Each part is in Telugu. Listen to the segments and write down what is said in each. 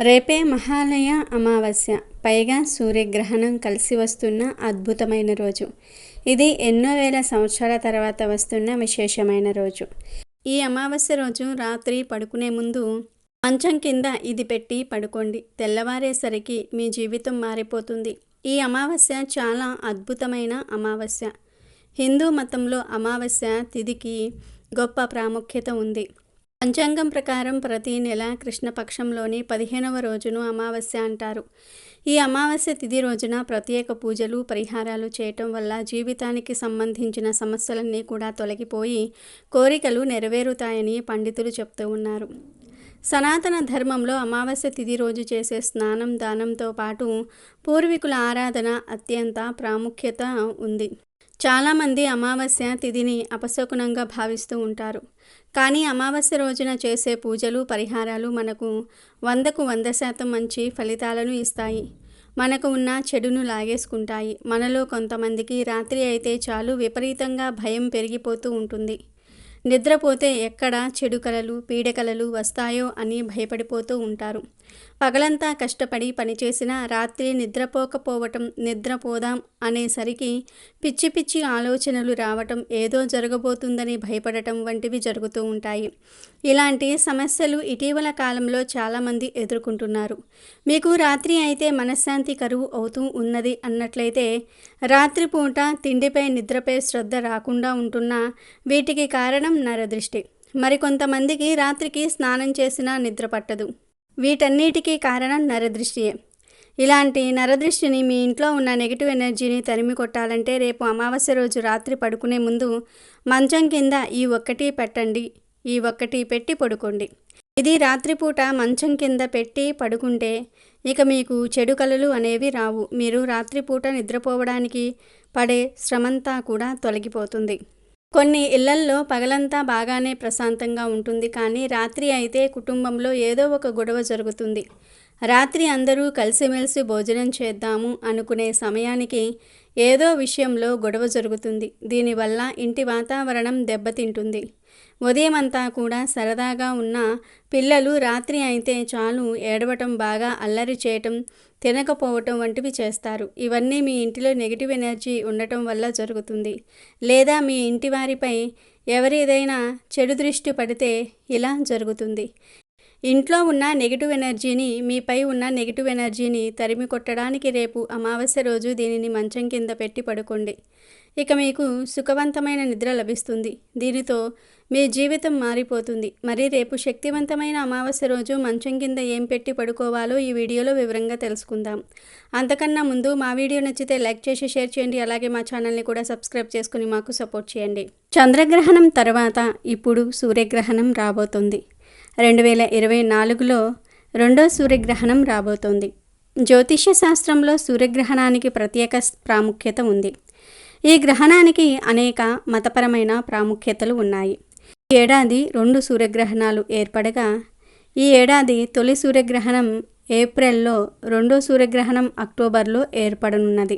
రేపే మహాలయ అమావాస్య, పైగా సూర్యగ్రహణం కలిసి వస్తున్న అద్భుతమైన రోజు. ఇది ఎన్నో వేల సంవత్సరాల తర్వాత వస్తున్న విశేషమైన రోజు. ఈ అమావాస్య రోజు రాత్రి పడుకునే ముందు మంచం కింద ఇది పెట్టి పడుకోండి. తెల్లవారేసరికి మీ జీవితం మారిపోతుంది. ఈ అమావాస్య చాలా అద్భుతమైన అమావాస్య. హిందూ మతంలో అమావాస్య తిథికి గొప్ప ప్రాముఖ్యత ఉంది. పంచాంగం ప్రకారం ప్రతి నెల కృష్ణపక్షంలోని 15వ రోజును అమావాస్య అంటారు. ఈ అమావాస్య తిథి రోజున ప్రత్యేక పూజలు, పరిహారాలు చేయటం వల్ల జీవితానికి సంబంధించిన సమస్యలన్నీ కూడా తొలగిపోయి కోరికలు నెరవేరుతాయని పండితులు చెప్తూ ఉన్నారు. సనాతన ధర్మంలో అమావాస్య తిథి రోజు చేసే స్నానం, దానంతో పాటు పూర్వీకుల ఆరాధన అత్యంత ప్రాముఖ్యత ఉంది. చాలామంది అమావాస్య తిథిని అపశకునంగా భావిస్తూ ఉంటారు. కానీ అమావాస్య రోజున చేసే పూజలు, పరిహారాలు మనకు 100కు 100% మంచి ఫలితాలను ఇస్తాయి. మనకు ఉన్న చెడును లాగేసుకుంటాయి. మనలో కొంతమందికి రాత్రి అయితే చాలు విపరీతంగా భయం పెరిగిపోతూ ఉంటుంది. నిద్రపోతే ఎక్కడ చెడు కలలు, పీడకలలు వస్తాయో అని భయపడిపోతూ ఉంటారు. పగలంతా కష్టపడి పనిచేసినా రాత్రి నిద్రపోకపోవటం, నిద్రపోదాం అనేసరికి పిచ్చి పిచ్చి ఆలోచనలు రావటం, ఏదో జరగబోతుందని భయపడటం వంటివి జరుగుతూ ఉంటాయి. ఇలాంటి సమస్యలు ఇటీవల కాలంలో చాలామంది ఎదుర్కొంటున్నారు. మీకు రాత్రి అయితే మనశ్శాంతి కరువు అవుతూ ఉన్నది అన్నట్లయితే, రాత్రిపూట తిండిపై, నిద్రపై శ్రద్ధ రాకుండా ఉంటున్నా వీటికి కారణం నరదృష్టి. మరికొంతమందికి రాత్రికి స్నానం చేసినా నిద్ర పట్టదు. వీటన్నిటికీ కారణం నరదృష్టియే. ఇలాంటి నరదృష్టిని, మీ ఇంట్లో ఉన్న నెగిటివ్ ఎనర్జీని తరిమి కొట్టాలంటే రేపు అమావాస్య రోజు రాత్రి పడుకునే ముందు మంచం కింద ఈ ఒక్కటి పెట్టండి. ఈ ఒక్కటి పెట్టి పడుకోండి. ఇది రాత్రిపూట మంచం కింద పెట్టి పడుకుంటే ఇక మీకు చెడు కలలు అనేవి రావు. మీరు రాత్రిపూట నిద్రపోవడానికి పడే శ్రమంతా కూడా తొలగిపోతుంది. కొన్ని ఇళ్లల్లో పగలంతా బాగానే ప్రశాంతంగా ఉంటుంది. కానీ రాత్రి అయితే కుటుంబంలో ఏదో ఒక గొడవ జరుగుతుంది. రాత్రి అందరూ కలిసిమెలిసి భోజనం చేద్దాము అనుకునే సమయానికి ఏదో విషయంలో గొడవ జరుగుతుంది. దీనివల్ల ఇంటి వాతావరణం దెబ్బతింటుంది. ఉదయమంతా కూడా సరదాగా ఉన్న పిల్లలు రాత్రి అయితే చాలు ఏడవటం, బాగా అల్లరి చేయటం, తినకపోవటం వంటివి చేస్తారు. ఇవన్నీ మీ ఇంటిలో నెగిటివ్ ఎనర్జీ ఉండటం వల్ల జరుగుతుంది. లేదా మీ ఇంటి వారిపై ఎవరిదైనా చెడు దృష్టి పడితే ఇలా జరుగుతుంది. ఇంట్లో ఉన్న నెగిటివ్ ఎనర్జీని, మీపై ఉన్న నెగిటివ్ ఎనర్జీని తరిమి కొట్టడానికి రేపు అమావాస్య రోజు దీనిని మంచం కింద పెట్టి పడుకోండి. ఇక మీకు సుఖవంతమైన నిద్ర లభిస్తుంది. దీనితో మీ జీవితం మారిపోతుంది. మరి రేపు శక్తివంతమైన అమావాస్య రోజు మంచం కింద ఏం పెట్టి పడుకోవాలో ఈ వీడియోలో వివరంగా తెలుసుకుందాం. అంతకన్నా ముందు మా వీడియో నచ్చితే లైక్ చేసి షేర్ చేయండి. అలాగే మా ఛానల్ని కూడా సబ్స్క్రైబ్ చేసుకుని మాకు సపోర్ట్ చేయండి. చంద్రగ్రహణం తర్వాత ఇప్పుడు సూర్యగ్రహణం రాబోతుంది. 2024లో రెండో సూర్యగ్రహణం రాబోతోంది. జ్యోతిష్య శాస్త్రంలో సూర్యగ్రహణానికి ప్రత్యేక ప్రాముఖ్యత ఉంది. ఈ గ్రహణానికి అనేక మతపరమైన ప్రాముఖ్యతలు ఉన్నాయి. ఈ ఏడాది 2 సూర్యగ్రహణాలు ఏర్పడగా, ఈ ఏడాది తొలి సూర్యగ్రహణం ఏప్రిల్లో, రెండో సూర్యగ్రహణం అక్టోబర్లో ఏర్పడనున్నది.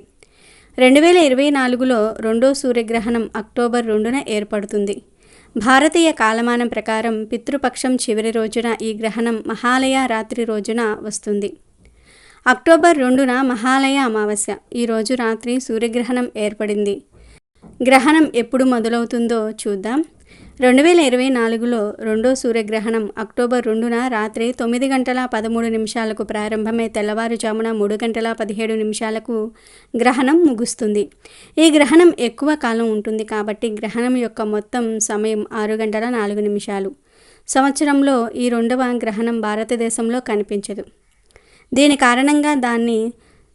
2024లో రెండో సూర్యగ్రహణం అక్టోబర్ 2న ఏర్పడుతుంది. భారతీయ కాలమానం ప్రకారం పితృపక్షం చివరి రోజున ఈ గ్రహణం మహాలయ రాత్రి రోజున వస్తుంది. అక్టోబర్ 2న మహాలయ అమావాస్య. ఈరోజు రాత్రి సూర్యగ్రహణం ఏర్పడింది. గ్రహణం ఎప్పుడు మొదలవుతుందో చూద్దాం. 2024లో రెండో సూర్యగ్రహణం అక్టోబర్ 2న రాత్రి 9:13 ప్రారంభమై తెల్లవారుజామున 3:17 గ్రహణం ముగుస్తుంది. ఈ గ్రహణం ఎక్కువ కాలం ఉంటుంది కాబట్టి గ్రహణం యొక్క మొత్తం సమయం 6:04. సంవత్సరంలో ఈ రెండవ గ్రహణం భారతదేశంలో కనిపించదు. దీని కారణంగా దాన్ని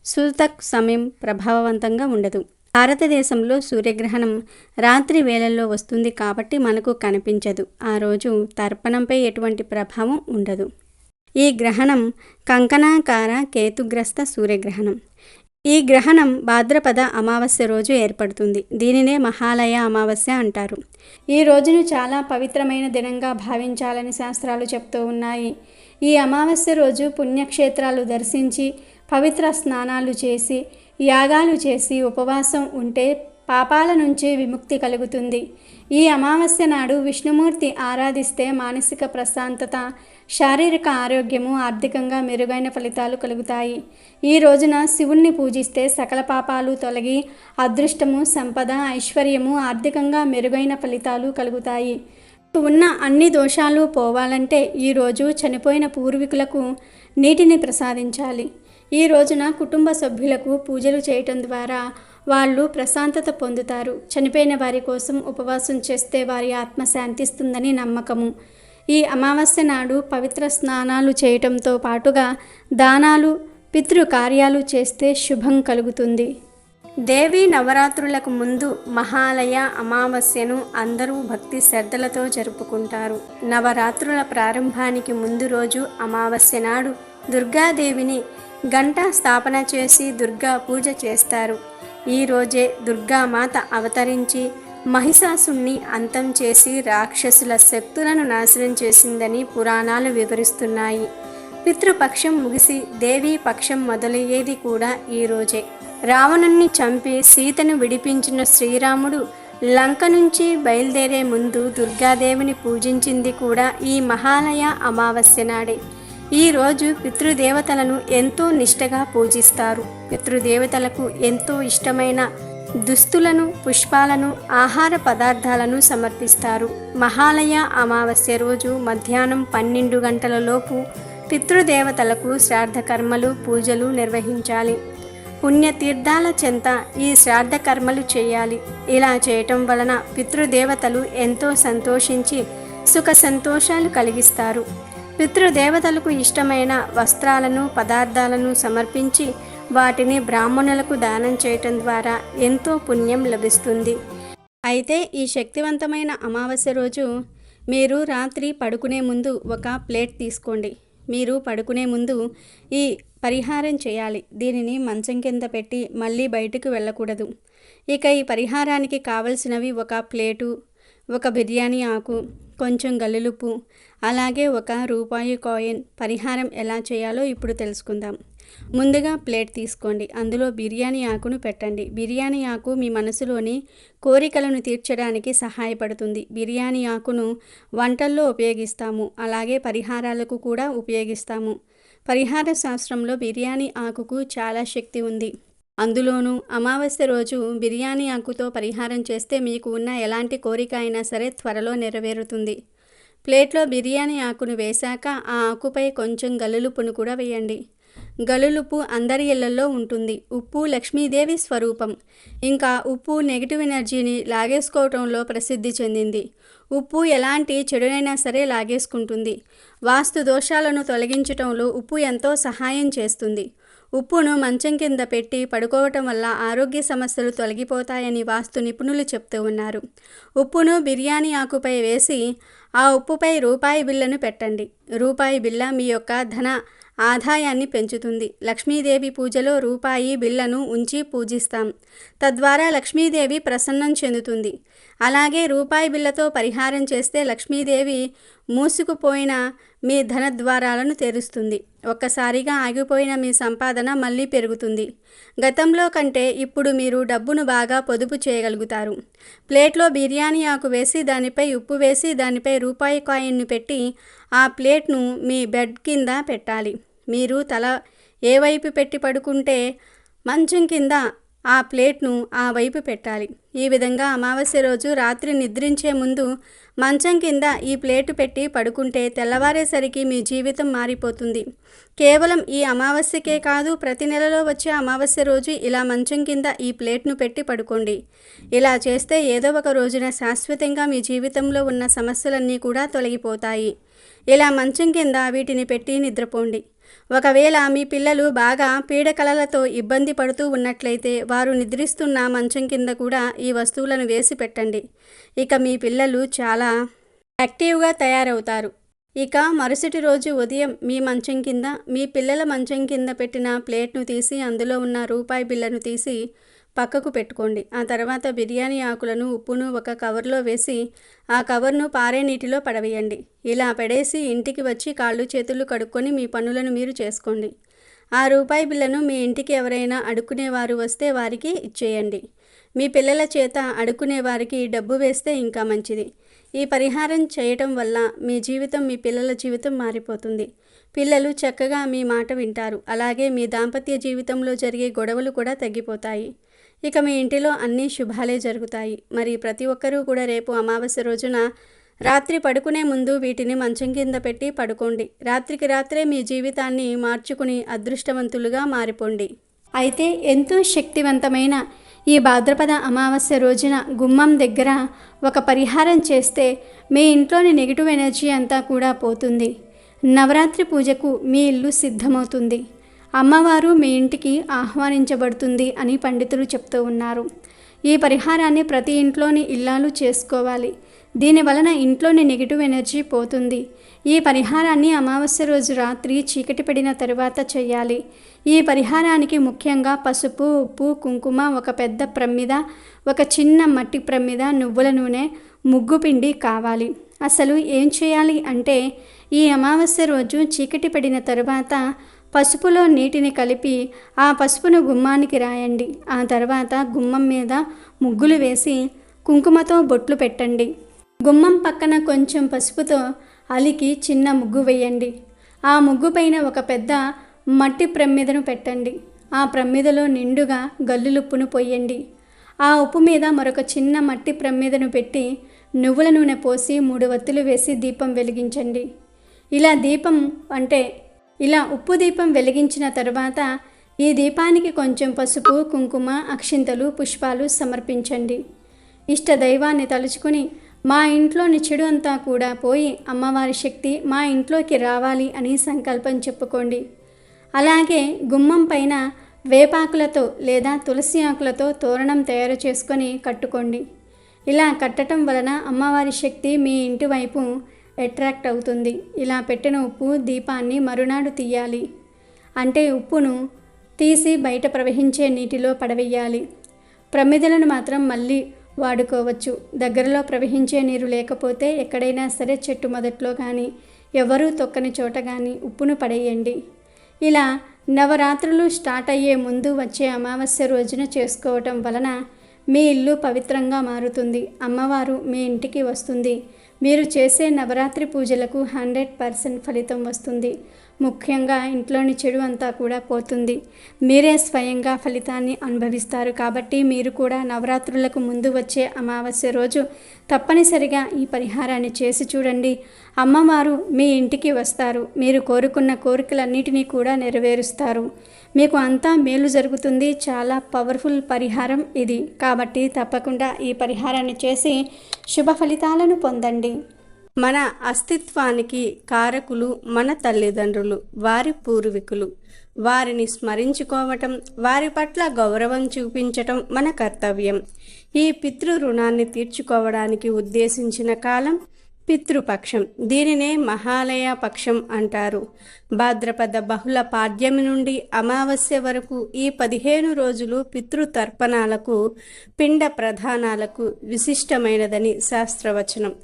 సూతక్ సమయం ప్రభావవంతంగా ఉండదు. భారతదేశంలో సూర్యగ్రహణం రాత్రి వేళల్లో వస్తుంది కాబట్టి మనకు కనిపించదు. ఆ రోజు తర్పణంపై ఎటువంటి ప్రభావం ఉండదు. ఈ గ్రహణం కంకణాకార కేతుగ్రస్త సూర్యగ్రహణం. ఈ గ్రహణం భాద్రపద అమావాస్య రోజు ఏర్పడుతుంది. దీనినే మహాలయ అమావాస్య అంటారు. ఈ రోజును చాలా పవిత్రమైన దినంగా భావించాలని శాస్త్రాలు చెప్తూ ఉన్నాయి. ఈ అమావాస్య రోజు పుణ్యక్షేత్రాలు దర్శించి, పవిత్ర స్నానాలు చేసి, యాగాలు చేసి ఉపవాసం ఉంటే పాపాల నుంచి విముక్తి కలుగుతుంది. ఈ అమావాస్య నాడు విష్ణుమూర్తి ఆరాధిస్తే మానసిక ప్రశాంతత, శారీరక ఆరోగ్యము, ఆర్థికంగా మెరుగైన ఫలితాలు కలుగుతాయి. ఈ రోజున శివుణ్ణి పూజిస్తే సకల పాపాలు తొలగి అదృష్టము, సంపద, ఐశ్వర్యము, ఆర్థికంగా మెరుగైన ఫలితాలు కలుగుతాయి. ఉన్న అన్ని దోషాలు పోవాలంటే ఈరోజు చనిపోయిన పూర్వీకులకు నీటిని ప్రసాదించాలి. ఈ రోజున కుటుంబ సభ్యులకు పూజలు చేయటం ద్వారా వాళ్ళు ప్రశాంతత పొందుతారు. చనిపోయిన వారి కోసం ఉపవాసం చేస్తే వారి ఆత్మ శాంతిస్తుందని నమ్మకము. ఈ అమావాస్య నాడు పవిత్ర స్నానాలు చేయటంతో పాటుగా దానాలు, పితృ కార్యాలు చేస్తే శుభం కలుగుతుంది. దేవీ నవరాత్రులకు ముందు మహాలయ అమావాస్యను అందరూ భక్తి శ్రద్ధలతో జరుపుకుంటారు. నవరాత్రుల ప్రారంభానికి ముందు రోజు అమావాస్య నాడు దుర్గాదేవిని గంట స్థాపన చేసి దుర్గా పూజ చేస్తారు. ఈ రోజే దుర్గామాత అవతరించి మహిషాసుని అంతం చేసి రాక్షసుల శక్తులను నాశనం చేసిందని పురాణాలు వివరిస్తున్నాయి. పితృపక్షం ముగిసి దేవీ పక్షం మొదలయ్యేది కూడా ఈ రోజే. రావణుణ్ణి చంపి సీతను విడిపించిన శ్రీరాముడు లంక నుంచి బయలుదేరే ముందు దుర్గాదేవిని పూజించింది కూడా ఈ మహాలయ అమావాస్య నాడే. ఈరోజు పితృదేవతలను ఎంతో నిష్టగా పూజిస్తారు. పితృదేవతలకు ఎంతో ఇష్టమైన దుస్తులను, పుష్పాలను, ఆహార పదార్థాలను సమర్పిస్తారు. మహాలయ అమావాస్య రోజు మధ్యాహ్నం 12 గంటలలోపు పితృదేవతలకు శ్రాద్ధ కర్మలు, పూజలు నిర్వహించాలి. పుణ్యతీర్థాల చెంత ఈ శ్రాద్ధ కర్మలు చేయాలి. ఇలా చేయటం వలన పితృదేవతలు ఎంతో సంతోషించి సుఖ సంతోషాలు కలిగిస్తారు. పితృదేవతలకు ఇష్టమైన వస్త్రాలను, పదార్థాలను సమర్పించి వాటిని బ్రాహ్మణులకు దానం చేయటం ద్వారా ఎంతో పుణ్యం లభిస్తుంది. అయితే ఈ శక్తివంతమైన అమావాస్య రోజు మీరు రాత్రి పడుకునే ముందు ఒక ప్లేట్ తీసుకోండి. మీరు పడుకునే ముందు ఈ పరిహారం చేయాలి. దీనిని మంచం కింద పెట్టి మళ్ళీ బయటకు వెళ్ళకూడదు. ఇక ఈ పరిహారానికి కావలసినవి ఒక ప్లేటు, ఒక బిర్యానీ ఆకు, కొంచెం గల్లులుప్పు, అలాగే ఒక రూపాయి కాయిన్. పరిహారం ఎలా చేయాలో ఇప్పుడు తెలుసుకుందాం. ముందుగా ప్లేట్ తీసుకోండి. అందులో బిర్యానీ ఆకును పెట్టండి. బిర్యానీ ఆకు మీ మనసులోని కోరికలను తీర్చడానికి సహాయపడుతుంది. బిర్యానీ ఆకును వంటల్లో ఉపయోగిస్తాము, అలాగే పరిహారాలకు కూడా ఉపయోగిస్తాము. పరిహార శాస్త్రంలో బిర్యానీ ఆకుకు చాలా శక్తి ఉంది. అందులోనూ అమావాస్య రోజు బిర్యానీ ఆకుతో పరిహారం చేస్తే మీకు ఉన్న ఎలాంటి కోరిక అయినా సరే త్వరలో నెరవేరుతుంది. ప్లేట్లో బిర్యానీ ఆకును వేశాక ఆ ఆకుపై కొంచెం గల్లులుప్పును కూడా వేయండి. గల్లులుప్పు అందరి ఇళ్లలో ఉంటుంది. ఉప్పు లక్ష్మీదేవి స్వరూపం. ఇంకా ఉప్పు నెగిటివ్ ఎనర్జీని లాగేసుకోవటంలో ప్రసిద్ధి చెందింది. ఉప్పు ఎలాంటి చెడునైనా సరే లాగేసుకుంటుంది. వాస్తు దోషాలను తొలగించటంలో ఉప్పు ఎంతో సహాయం చేస్తుంది. ఉప్పును మంచం కింద పెట్టి పడుకోవటం వల్ల ఆరోగ్య సమస్యలు తొలగిపోతాయని వాస్తు నిపుణులు చెప్తూ ఉన్నారు. ఉప్పును బిర్యానీ ఆకుపై వేసి ఆ ఉప్పుపై రూపాయి బిళ్ళను పెట్టండి. రూపాయి బిళ్ళ మీ యొక్క ధన ఆదాయాన్ని పెంచుతుంది. లక్ష్మీదేవి పూజలో రూపాయి బిళ్ళను ఉంచి పూజిస్తాం. తద్వారా లక్ష్మీదేవి ప్రసన్నం చెందుతుంది. అలాగే రూపాయి బిళ్ళతో పరిహారం చేస్తే లక్ష్మీదేవి మూసుకుపోయిన మీ ధన ద్వారాలను తెరుస్తుంది. ఒక్కసారిగా ఆగిపోయిన మీ సంపాదన మళ్ళీ పెరుగుతుంది. గతంలో కంటే ఇప్పుడు మీరు డబ్బును బాగా పొదుపు చేయగలుగుతారు. ప్లేట్లో బిర్యానీ ఆకు వేసి దానిపై ఉప్పు వేసి దానిపై రూపాయి కాయిన్ను పెట్టి ఆ ప్లేట్ను మీ బెడ్ కింద పెట్టాలి. మీరు తల ఏ వైపు పెట్టి పడుకుంటే మంచం కింద ఆ ప్లేట్ను ఆ వైపు పెట్టాలి. ఈ విధంగా అమావాస్య రోజు రాత్రి నిద్రించే ముందు మంచం కింద ఈ ప్లేటు పెట్టి పడుకుంటే తెల్లవారేసరికి మీ జీవితం మారిపోతుంది. కేవలం ఈ అమావాస్యకే కాదు, ప్రతి నెలలో వచ్చే అమావాస్య రోజు ఇలా మంచం కింద ఈ ప్లేట్ను పెట్టి పడుకోండి. ఇలా చేస్తే ఏదో ఒక రోజున శాశ్వతంగా మీ జీవితంలో ఉన్న సమస్యలన్నీ కూడా తొలగిపోతాయి. ఇలా మంచం కింద వీటిని పెట్టి నిద్రపోండి. ఒకవేళ మీ పిల్లలు బాగా పీడకలలతో ఇబ్బంది పడుతూ ఉన్నట్లయితే వారు నిద్రిస్తున్న మంచం కింద కూడా ఈ వస్తువులను వేసి పెట్టండి. ఇక మీ పిల్లలు చాలా యాక్టివ్గా తయారవుతారు. ఇక మరుసటి రోజు ఉదయం మీ మంచం కింద, మీ పిల్లల మంచం కింద పెట్టిన ప్లేట్ను తీసి అందులో ఉన్న రూపాయి బిళ్ళను తీసి పక్కకు పెట్టుకోండి. ఆ తర్వాత బిర్యానీ ఆకులను, ఉప్పును ఒక కవర్లో వేసి ఆ కవర్ను పారే నీటిలో పడవేయండి. ఇలా పడేసి ఇంటికి వచ్చి కాళ్ళు చేతులు కడుక్కొని మీ పనులను మీరు చేసుకోండి. ఆ రూపాయి బిళ్ళను మీ ఇంటికి ఎవరైనా అడుక్కునేవారు వస్తే వారికి ఇచ్చేయండి. మీ పిల్లల చేత అడుక్కునే వారికి డబ్బు వేస్తే ఇంకా మంచిది. ఈ పరిహారం చేయటం వల్ల మీ జీవితం, మీ పిల్లల జీవితం మారిపోతుంది. పిల్లలు చక్కగా మీ మాట వింటారు. అలాగే మీ దాంపత్య జీవితంలో జరిగే గొడవలు కూడా తగ్గిపోతాయి. ఇక మీ ఇంటిలో అన్ని శుభాలే జరుగుతాయి. మరి ప్రతి ఒక్కరూ కూడా రేపు అమావాస్య రోజున రాత్రి పడుకునే ముందు వీటిని మంచం కింద పెట్టి పడుకోండి. రాత్రికి రాత్రే మీ జీవితాన్ని మార్చుకుని అదృష్టవంతులుగా మారిపోండి. అయితే ఎంతో శక్తివంతమైన ఈ భాద్రపద అమావాస్య రోజున గుమ్మం దగ్గర ఒక పరిహారం చేస్తే మీ ఇంట్లోని నెగిటివ్ ఎనర్జీ అంతా కూడా పోతుంది. నవరాత్రి పూజకు మీ ఇల్లు సిద్ధమవుతుంది. అమ్మవారు మీ ఇంటికి ఆహ్వానించబడుతుంది అని పండితులు చెప్తూ ఉన్నారు. ఈ పరిహారాన్ని ప్రతి ఇంట్లోని ఇల్లాలు చేసుకోవాలి. దీనివలన ఇంట్లోని నెగిటివ్ ఎనర్జీ పోతుంది. ఈ పరిహారాన్ని అమావాస్య రోజు రాత్రి చీకటి పడిన తరువాత చేయాలి. ఈ పరిహారానికి ముఖ్యంగా పసుపు, ఉప్పు, కుంకుమ, ఒక పెద్ద ప్రమిద, ఒక చిన్న మట్టి ప్రమిద, నువ్వుల నూనె, ముగ్గు పిండి కావాలి. అసలు ఏం చేయాలి అంటే ఈ అమావాస్య రోజు చీకటి పడిన తరువాత పసుపులో నీటిని కలిపి ఆ పసుపును గుమ్మానికి రాయండి. ఆ తర్వాత గుమ్మం మీద ముగ్గులు వేసి కుంకుమతో బొట్లు పెట్టండి. గుమ్మం పక్కన కొంచెం పసుపుతో అలికి చిన్న ముగ్గు వేయండి. ఆ ముగ్గు పైన ఒక పెద్ద మట్టి ప్రమిదను పెట్టండి. ఆ ప్రమిదలో నిండుగా గల్లులుప్పును పొయ్యండి. ఆ ఉప్పు మీద మరొక చిన్న మట్టి ప్రమిదను పెట్టి నువ్వుల నూనె పోసి 3 వత్తులు వేసి దీపం వెలిగించండి. ఇలా ఉప్పు దీపం వెలిగించిన తరువాత ఈ దీపానికి కొంచెం పసుపు, కుంకుమ, అక్షింతలు, పుష్పాలు సమర్పించండి. ఇష్ట దైవాన్ని తలుచుకుని మా ఇంట్లోని చెడు అంతా కూడా పోయి అమ్మవారి శక్తి మా ఇంట్లోకి రావాలి అని సంకల్పం చెప్పుకోండి. అలాగే గుమ్మం పైన వేపాకులతో లేదా తులసి ఆకులతో తోరణం తయారు చేసుకొని కట్టుకోండి. ఇలా కట్టడం వలన అమ్మవారి శక్తి మీ ఇంటి వైపు అట్రాక్ట్ అవుతుంది. ఇలా పెట్టిన ఉప్పు దీపాన్ని మరునాడు తీయాలి. అంటే ఉప్పును తీసి బయట ప్రవహించే నీటిలో పడవేయాలి. ప్రమిదలను మాత్రం మళ్ళీ వాడుకోవచ్చు. దగ్గరలో ప్రవహించే నీరు లేకపోతే ఎక్కడైనా సరే చెట్టు మొదట్లో కానీ ఎవరూ తొక్కని చోట కానీ ఉప్పును పడేయండి. ఇలా నవరాత్రులు స్టార్ట్ అయ్యే ముందు వచ్చే అమావాస్య రోజున చేసుకోవటం వలన మీ ఇల్లు పవిత్రంగా మారుతుంది. అమ్మవారు మీ ఇంటికి వస్తుంది. మీరు చేసే నవరాత్రి పూజలకు 100% ఫలితం వస్తుంది. ముఖ్యంగా ఇంట్లోని చెడు అంతా కూడా పోతుంది. మీరే స్వయంగా ఫలితాన్ని అనుభవిస్తారు. కాబట్టి మీరు కూడా నవరాత్రులకు ముందు వచ్చే అమావాస్య రోజు తప్పనిసరిగా ఈ పరిహారాన్ని చేసి చూడండి. అమ్మవారు మీ ఇంటికి వస్తారు. మీరు కోరుకున్న కోరికలన్నిటినీ కూడా నెరవేరుస్తారు. మీకు అంతా మేలు జరుగుతుంది. చాలా పవర్ఫుల్ పరిహారం ఇది. కాబట్టి తప్పకుండా ఈ పరిహారాన్ని చేసి శుభ ఫలితాలను పొందండి. మన అస్తిత్వానికి కారకులు మన తల్లిదండ్రులు, వారి పూర్వీకులు. వారిని స్మరించుకోవటం, వారి పట్ల గౌరవం చూపించటం మన కర్తవ్యం. ఈ పితృ రుణాన్ని తీర్చుకోవడానికి ఉద్దేశించిన కాలం పితృపక్షం. దీనినే మహాలయ పక్షం అంటారు. భాద్రపద బహుళ పాడ్యమి నుండి అమావాస్య వరకు ఈ 15 రోజులు పితృతర్పణాలకు, పిండ ప్రధానాలకు విశిష్టమైనదని శాస్త్రవచనం.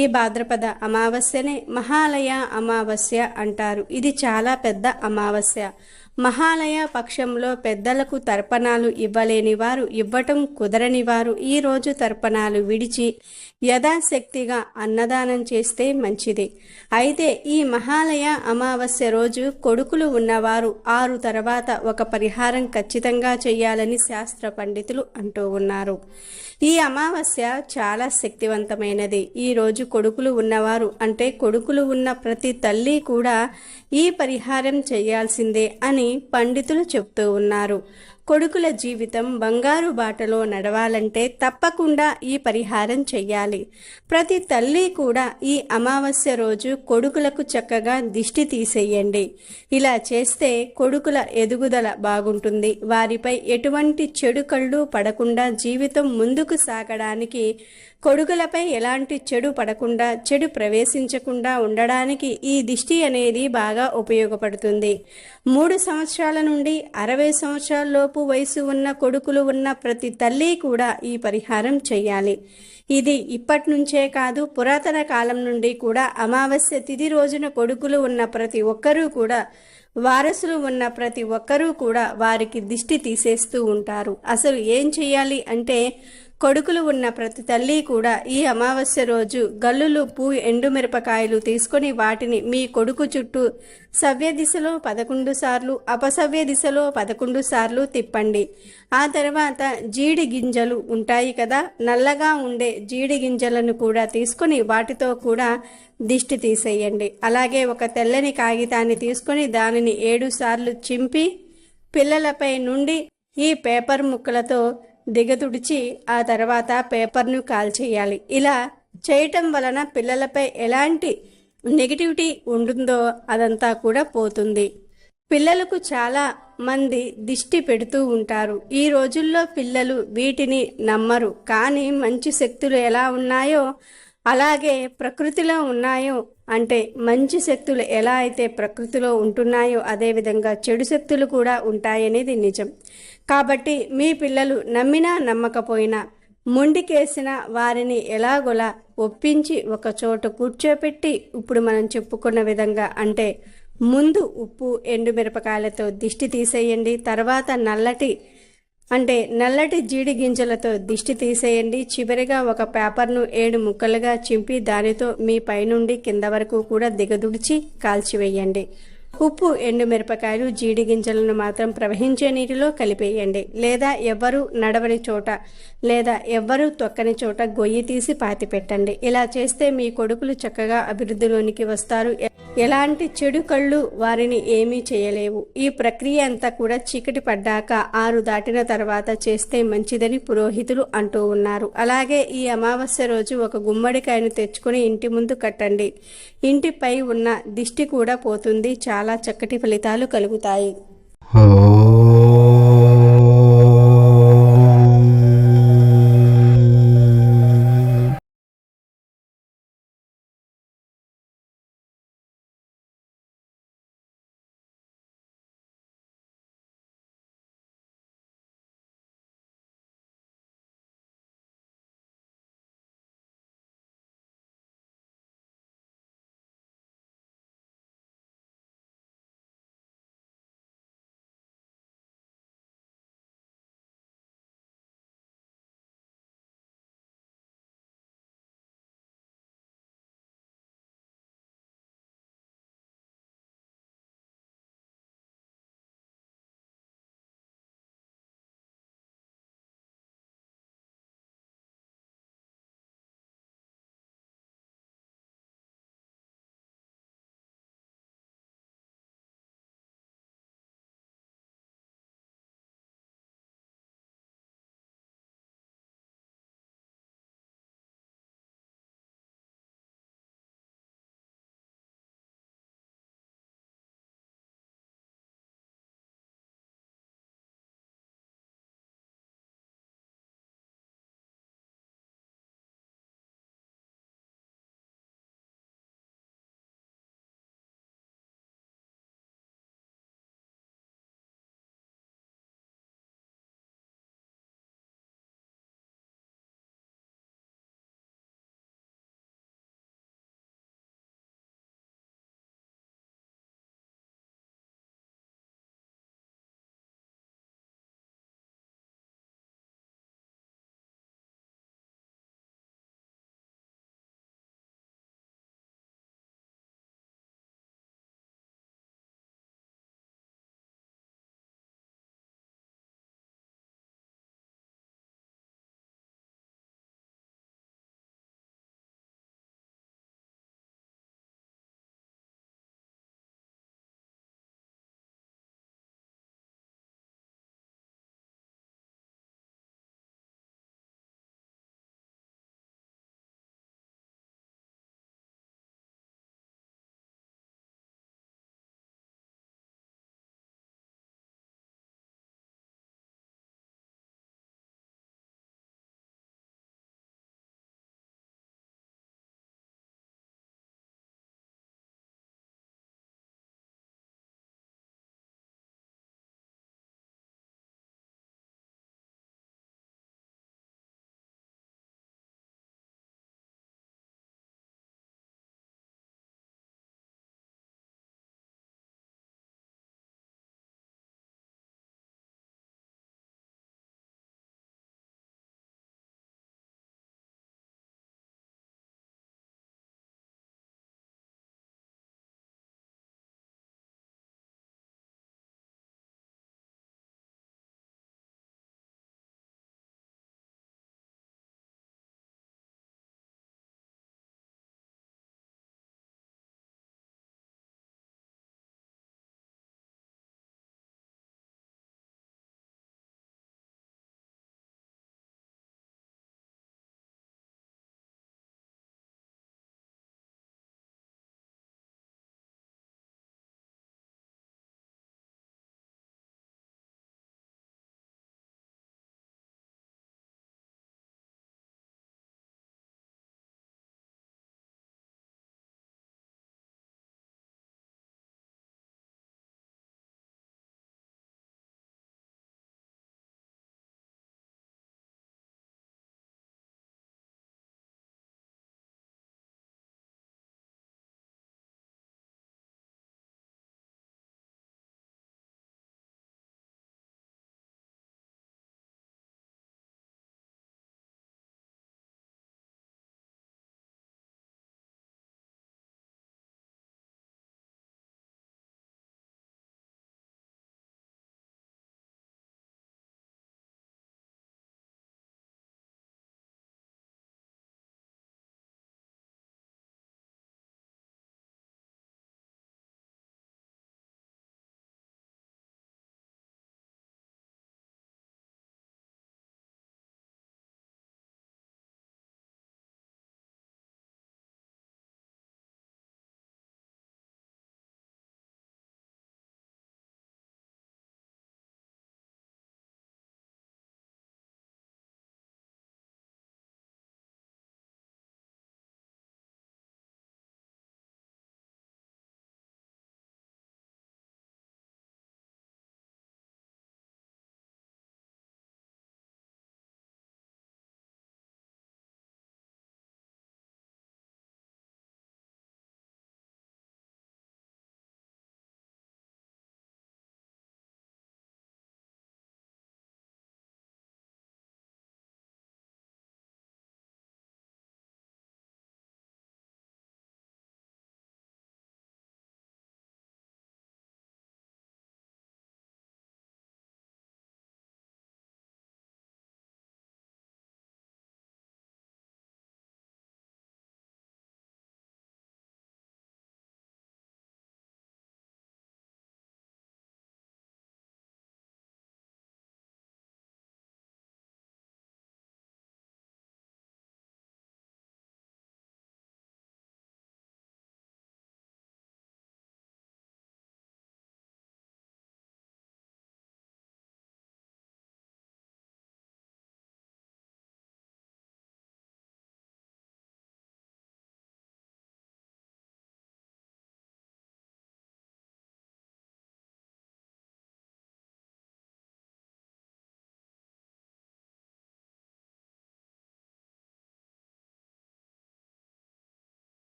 ఈ భాద్రపద అమావాస్యనే మహాలయ అమావాస్య అంటారు. ఇది చాలా పెద్ద అమావాస్య. మహాలయ పక్షంలో పెద్దలకు తర్పణాలు ఇవ్వలేని వారు, ఇవ్వటం కుదరని వారు ఈ రోజు తర్పణాలు విడిచి యథాశక్తిగా అన్నదానం చేస్తే మంచిది. అయితే ఈ మహాలయ అమావాస్య రోజు కొడుకులు ఉన్నవారు 6 తర్వాత ఒక పరిహారం ఖచ్చితంగా చేయాలని శాస్త్ర పండితులు అంటూ ఉన్నారు. ఈ అమావాస్య చాలా శక్తివంతమైనది. ఈ రోజు కొడుకులు ఉన్నవారు అంటే కొడుకులు ఉన్న ప్రతి తల్లి కూడా ఈ పరిహారం చేయాల్సిందే అని పండితులు చెప్తూ ఉన్నారు. కొడుకుల జీవితం బంగారు బాటలో నడవాలంటే తప్పకుండా ఈ పరిహారం చెయ్యాలి. ప్రతి తల్లి కూడా ఈ అమావాస్య రోజు కొడుకులకు చక్కగా దిష్టి తీసేయండి. ఇలా చేస్తే కొడుకుల ఎదుగుదల బాగుంటుంది. వారిపై ఎటువంటి చెడు కళ్ళు పడకుండా జీవితం ముందుకు సాగడానికి కొడుకులపై ఎలాంటి చెడు పడకుండా, చెడు ప్రవేశించకుండా ఉండడానికి ఈ దిష్టి అనేది బాగా ఉపయోగపడుతుంది. 3 సంవత్సరాల నుండి 60 సంవత్సరాల లోపు వయసు ఉన్న కొడుకులు ఉన్న ప్రతి తల్లి కూడా ఈ పరిహారం చేయాలి. ఇది ఇప్పటి నుంచే కాదు, పురాతన కాలం నుండి కూడా అమావాస్య తిథి రోజున కొడుకులు ఉన్న ప్రతి ఒక్కరూ కూడా, వారసులు ఉన్న ప్రతి ఒక్కరూ కూడా వారికి దిష్టి తీసేస్తూ ఉంటారు. అసలు ఏం చేయాలి అంటే, కొడుకులు ఉన్న ప్రతి తల్లి కూడా ఈ అమావాస్య రోజు గల్లులుప్పు, ఎండుమిరపకాయలు తీసుకొని వాటిని మీ కొడుకు చుట్టూ సవ్య దిశలో 11 సార్లు, అపసవ్య దిశలో 11 సార్లు తిప్పండి. ఆ తర్వాత జీడి గింజలు ఉంటాయి కదా, నల్లగా ఉండే జీడి గింజలను కూడా తీసుకొని వాటితో కూడా దిష్టి తీసేయండి. అలాగే ఒక తెల్లని కాగితాన్ని తీసుకొని దానిని 7 సార్లు చింపి పిల్లలపై నుండి ఈ పేపర్ ముక్కలతో దిగతుడిచి ఆ తర్వాత పేపర్ను కాల్చేయాలి. ఇలా చేయటం వలన పిల్లలపై ఎలాంటి నెగిటివిటీ ఉంటుందో అదంతా కూడా పోతుంది. పిల్లలకు చాలా మంది దిష్టి పెడుతూ ఉంటారు. ఈ రోజుల్లో పిల్లలు వీటిని నమ్మరు. కానీ మంచి శక్తులు ఎలా ఉన్నాయో అలాగే ప్రకృతిలో ఉన్నాయో, అంటే మంచి శక్తులు ఎలా అయితే ప్రకృతిలో ఉంటున్నాయో అదేవిధంగా చెడు శక్తులు కూడా ఉంటాయనేది నిజం. కాబట్టి మీ పిల్లలు నమ్మినా నమ్మకపోయినా మొండికేసిన వారిని ఎలాగోలా ఒప్పించి ఒక చోట కూర్చోపెట్టి, ఇప్పుడు మనం చెప్పుకున్న విధంగా అంటే ముందు ఉప్పు ఎండుమిరపకాయలతో దిష్టి తీసేయండి. తర్వాత నల్లటి జీడి గింజలతో దిష్టి తీసేయండి. చివరిగా ఒక పేపర్ను 7 ముక్కలుగా చింపి దానితో మీ పైనుండి కింద వరకు కూడా దిగదుడిచి కాల్చివేయండి. ఉప్పు ఎండుమిరపకాయలు జీడి గింజలను మాత్రం ప్రవహించే నీటిలో కలిపేయండి. లేదా ఎవ్వరూ నడవని చోట లేదా ఎవ్వరూ తొక్కని చోట గొయ్యి తీసి పాతిపెట్టండి. ఇలా చేస్తే మీ కొడుకులు చక్కగా అభివృద్ధిలోనికి వస్తారు. ఎలాంటి చెడు కళ్ళు వారిని ఏమీ చేయలేవు. ఈ ప్రక్రియ అంతా కూడా చీకటి పడ్డాక 6 దాటిన తర్వాత చేస్తే మంచిదని పురోహితులు అంటూ ఉన్నారు. అలాగే ఈ అమావాస్య రోజు ఒక గుమ్మడికాయను తెచ్చుకొని ఇంటి ముందు కట్టండి. ఇంటిపై ఉన్న దిష్టి కూడా పోతుంది. చాలా చక్కటి ఫలితాలు కలుగుతాయి.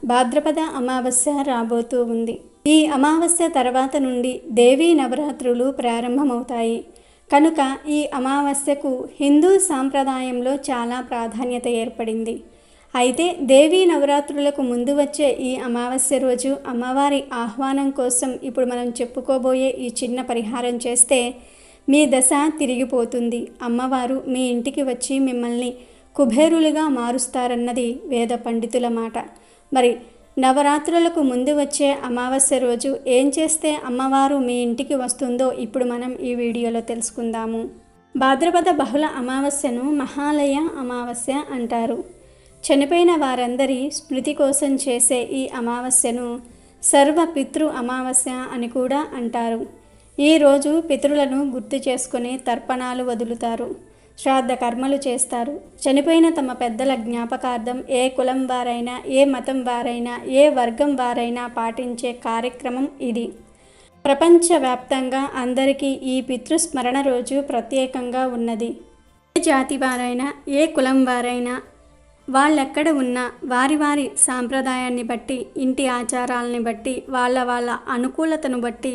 భాద్రపద అమావాస్య రాబోతూ ఉంది. ఈ అమావాస్య తర్వాత నుండి దేవీ నవరాత్రులు ప్రారంభమవుతాయి. కనుక ఈ అమావాస్యకు హిందూ సాంప్రదాయంలో చాలా ప్రాధాన్యత ఏర్పడింది. అయితే దేవీ నవరాత్రులకు ముందు వచ్చే ఈ అమావాస్య రోజు అమ్మవారి ఆహ్వానం కోసం ఇప్పుడు మనం చెప్పుకోబోయే ఈ చిన్న పరిహారం చేస్తే మీ దశ తిరిగిపోతుంది. అమ్మవారు మీ ఇంటికి వచ్చి మిమ్మల్ని కుబేరులుగా మారుస్తారన్నది వేద పండితుల మాట. మరి నవరాత్రులకు ముందు వచ్చే అమావాస్య రోజు ఏం చేస్తే అమ్మవారు మీ ఇంటికి వస్తుందో ఇప్పుడు మనం ఈ వీడియోలో తెలుసుకుందాము. భాద్రపద బహుళ అమావాస్యను మహాలయ అమావాస్య అంటారు. చనిపోయిన వారందరి స్మృతి కోసం చేసే ఈ అమావాస్యను సర్వ పితృ అమావాస్య అని కూడా అంటారు. ఈరోజు పితరులను గుర్తు చేసుకుని తర్పణాలు వదులుతారు, శ్రాద్ధ కర్మలు చేస్తారు. చనిపోయిన తమ పెద్దల జ్ఞాపకార్థం ఏ కులం వారైనా, ఏ మతం వారైనా, ఏ వర్గం వారైనా పాటించే కార్యక్రమం ఇది. ప్రపంచవ్యాప్తంగా అందరికీ ఈ పితృస్మరణ రోజు ప్రత్యేకంగా ఉన్నది. ఏ జాతి వారైనా, ఏ కులం వారైనా, వాళ్ళెక్కడ ఉన్నా వారి వారి సాంప్రదాయాన్ని బట్టి, ఇంటి ఆచారాలని బట్టి, వాళ్ళ అనుకూలతను బట్టి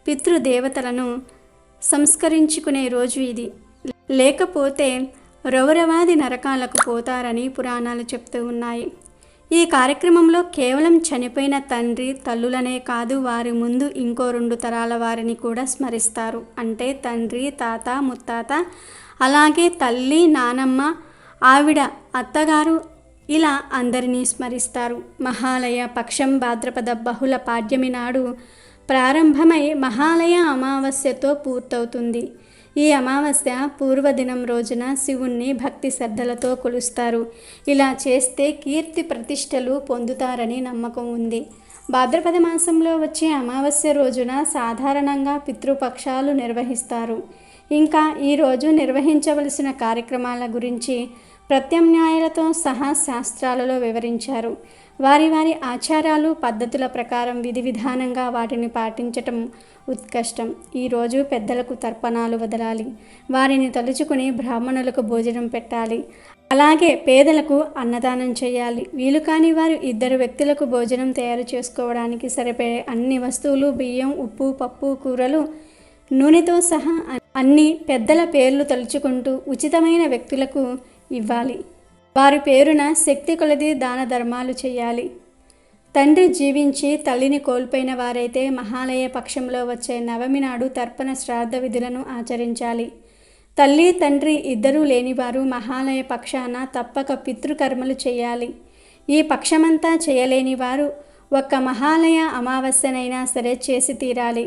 పితృదేవతలను సంస్కరించుకునే రోజు ఇది. లేకపోతే రౌరవాది నరకాలకు పోతారని పురాణాలు చెప్తూ ఉన్నాయి. ఈ కార్యక్రమంలో కేవలం చనిపోయిన తండ్రి తల్లులనే కాదు, వారి ముందు ఇంకో 2 తరాల వారిని కూడా స్మరిస్తారు. అంటే తండ్రి, తాత, ముత్తాత, అలాగే తల్లి, నానమ్మ, ఆవిడ అత్తగారు, ఇలా అందరినీ స్మరిస్తారు. మహాలయ పక్షం భాద్రపద బహుళ పాడ్యమి నాడు ప్రారంభమై మహాలయ అమావాస్యతో పూర్తవుతుంది. ఈ అమావాస్య పూర్వదినం రోజున శివుణ్ణి భక్తి శ్రద్ధలతో కొలుస్తారు. ఇలా చేస్తే కీర్తి ప్రతిష్టలు పొందుతారని నమ్మకం ఉంది. భాద్రపద మాసంలో వచ్చే అమావాస్య రోజున సాధారణంగా పితృపక్షాలు నిర్వహిస్తారు. ఇంకా ఈరోజు నిర్వహించవలసిన కార్యక్రమాల గురించి ప్రత్యామ్నాయాలతో సహా శాస్త్రాలలో వివరించారు. వారి వారి ఆచారాలు, పద్ధతుల ప్రకారం విధి విధానంగా వాటిని పాటించటం ఉత్కష్టం. ఈరోజు పెద్దలకు తర్పణాలు వదలాలి, వారిని తలుచుకుని బ్రాహ్మణులకు భోజనం పెట్టాలి, అలాగే పేదలకు అన్నదానం చేయాలి. వీలు కాని వారు 2 వ్యక్తులకు భోజనం తయారు చేసుకోవడానికి సరిపోయే అన్ని వస్తువులు, బియ్యం, ఉప్పు, పప్పు, కూరలు, నూనెతో సహా అన్ని పెద్దల పేర్లు తలుచుకుంటూ ఉచితమైన వ్యక్తులకు ఇవ్వాలి. వారి పేరున శక్తి కొలది దాన ధర్మాలు చేయాలి. తండ్రి జీవించి తల్లిని కోల్పోయిన వారైతే మహాలయ పక్షంలో వచ్చే నవమి నాడు తర్పణ శ్రాద్ధ విధులను ఆచరించాలి. తల్లి, తండ్రి ఇద్దరూ లేనివారు మహాలయ పక్షాన తప్పక పితృకర్మలు చేయాలి. ఈ పక్షమంతా చేయలేని వారు ఒక్క మహాలయ అమావాస్యనైనా సరే చేసి తీరాలి.